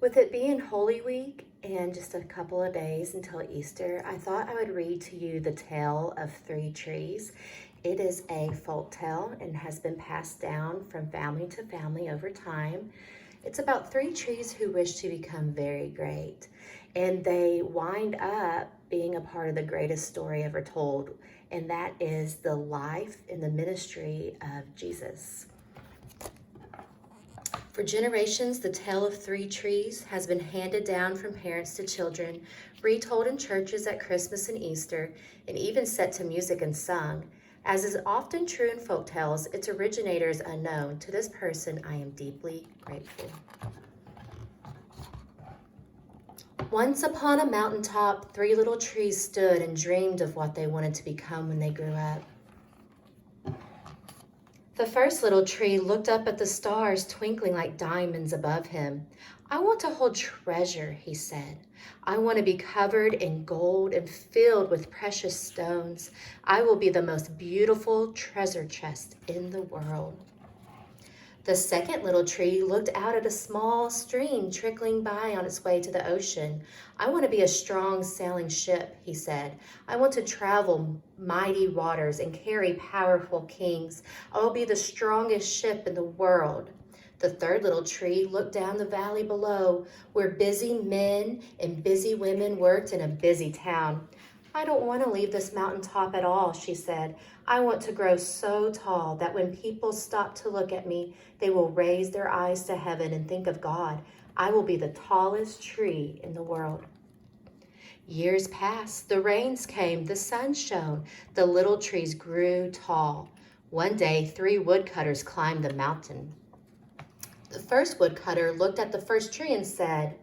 With it being Holy Week and just a couple of days until Easter, I thought I would read to you the tale of three trees. It is a folk tale and has been passed down from family to family over time. It's about three trees who wish to become very great, and they wind up being a part of the greatest story ever told, and that is the life and the ministry of Jesus. For generations, the tale of three trees has been handed down from parents to children, retold in churches at Christmas and Easter, and even set to music and sung. As is often true in folk tales, its originator is unknown. To this person, I am deeply grateful. Once upon a mountaintop, three little trees stood and dreamed of what they wanted to become when they grew up. The first little tree looked up at the stars twinkling like diamonds above him. I want to hold treasure, he said. I want to be covered in gold and filled with precious stones. I will be the most beautiful treasure chest in the world. The second little tree looked out at a small stream trickling by on its way to the ocean. I want to be a strong sailing ship, he said. I want to travel mighty waters and carry powerful kings. I will be the strongest ship in the world. The third little tree looked down the valley below, where busy men and busy women worked in a busy town. I don't want to leave this mountaintop at all, she said. I want to grow so tall that when people stop to look at me, they will raise their eyes to heaven and think of God. I will be the tallest tree in the world. Years passed, the rains came, the sun shone, the little trees grew tall. One day, three woodcutters climbed the mountain. The first woodcutter looked at the first tree and said,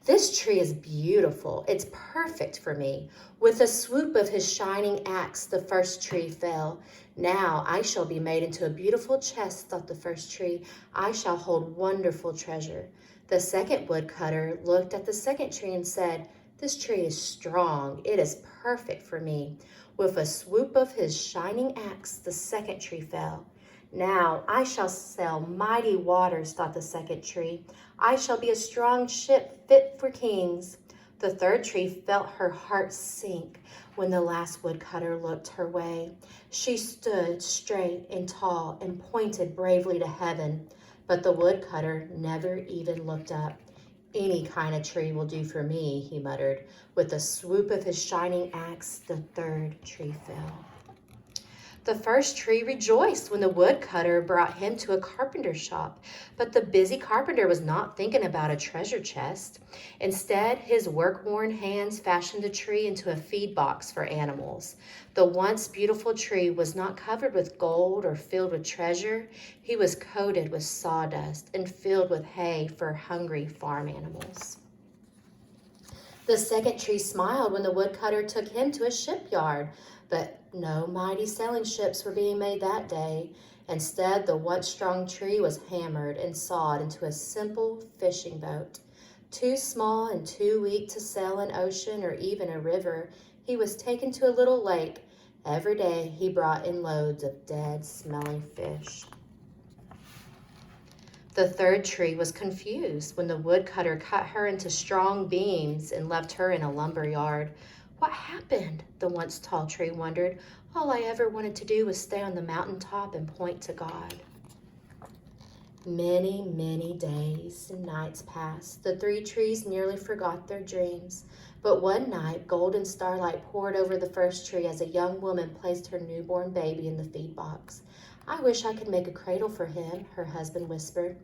"This tree is beautiful. It's perfect for me." With a swoop of his shining axe, the first tree fell. "Now I shall be made into a beautiful chest," thought the first tree. "I shall hold wonderful treasure." The second woodcutter looked at the second tree and said, "This tree is strong. It is perfect for me." With a swoop of his shining axe, the second tree fell. "Now I shall sail mighty waters," thought the second tree. "I shall be a strong ship fit for kings." The third tree felt her heart sink when the last woodcutter looked her way. She stood straight and tall and pointed bravely to heaven, but the woodcutter never even looked up. "Any kind of tree will do for me," he muttered. With a swoop of his shining axe, the third tree fell. The first tree rejoiced when the woodcutter brought him to a carpenter's shop, but the busy carpenter was not thinking about a treasure chest. Instead, his work-worn hands fashioned the tree into a feed box for animals. The once beautiful tree was not covered with gold or filled with treasure. He was coated with sawdust and filled with hay for hungry farm animals. The second tree smiled when the woodcutter took him to a shipyard, but no mighty sailing ships were being made that day. Instead, the once strong tree was hammered and sawed into a simple fishing boat. Too small and too weak to sail an ocean or even a river, he was taken to a little lake. Every day he brought in loads of dead, smelly fish. The third tree was confused when the woodcutter cut her into strong beams and left her in a lumber yard. What happened? The once tall tree wondered. All I ever wanted to do was stay on the mountaintop and point to God. Many, many days and nights passed. The three trees nearly forgot their dreams. But one night, golden starlight poured over the first tree as a young woman placed her newborn baby in the feed box. "I wish I could make a cradle for him," her husband whispered.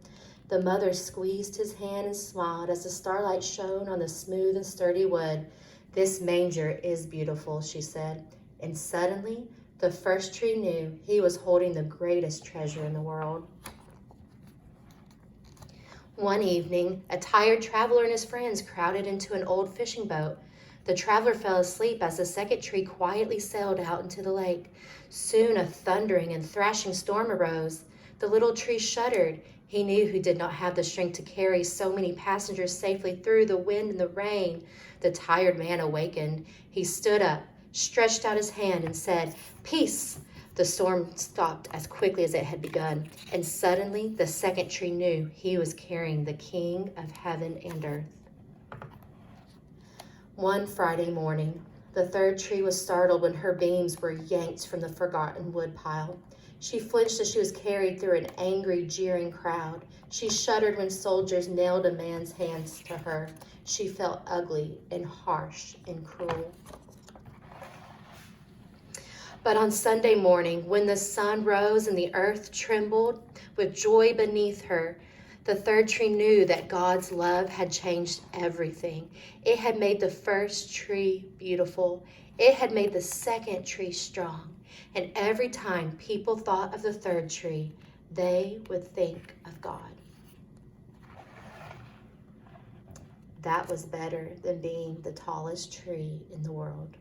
The mother squeezed his hand and smiled as the starlight shone on the smooth and sturdy wood. "This manger is beautiful," she said. And suddenly, the first tree knew he was holding the greatest treasure in the world. One evening, a tired traveler and his friends crowded into an old fishing boat. The traveler fell asleep as the second tree quietly sailed out into the lake. Soon a thundering and thrashing storm arose. The little tree shuddered. He knew he did not have the strength to carry so many passengers safely through the wind and the rain. The tired man awakened. He stood up, stretched out his hand, and said, "Peace." The storm stopped as quickly as it had begun, and suddenly the second tree knew he was carrying the King of heaven and earth. One Friday morning, the third tree was startled when her beams were yanked from the forgotten wood pile. She flinched as she was carried through an angry, jeering crowd. She shuddered when soldiers nailed a man's hands to her. She felt ugly and harsh and cruel. But on Sunday morning, when the sun rose and the earth trembled with joy beneath her, the third tree knew that God's love had changed everything. It had made the first tree beautiful. It had made the second tree strong. And every time people thought of the third tree, they would think of God. That was better than being the tallest tree in the world.